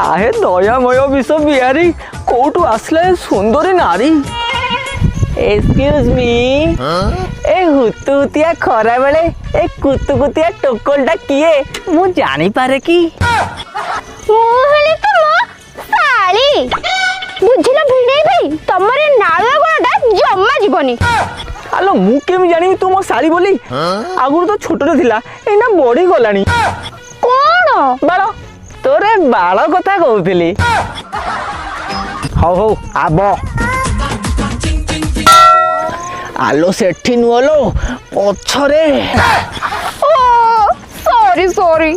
आहे दयामय विश्व बिहारी कोटू आसले सुंदरी नारी। एक्सक्यूज मी ए हुतुहुतिया खरा बेले ए कुतुकुतिया टोकलटा किए मु जानी पारे कि मु हेले तो मो साली बुझिला भिड़े भाई तमरे नाळुआ गोडा जम्मा जीवनी। आलो मु केम जानी तू मो साली बोली आगुर तो छोटो थिला एना बड़ी गलानी। कोन बाळ तोरे बाळ कथा कहउथिली। हो आबो आलो सेठी नुअलो पछरे। ओ सॉरी सॉरी।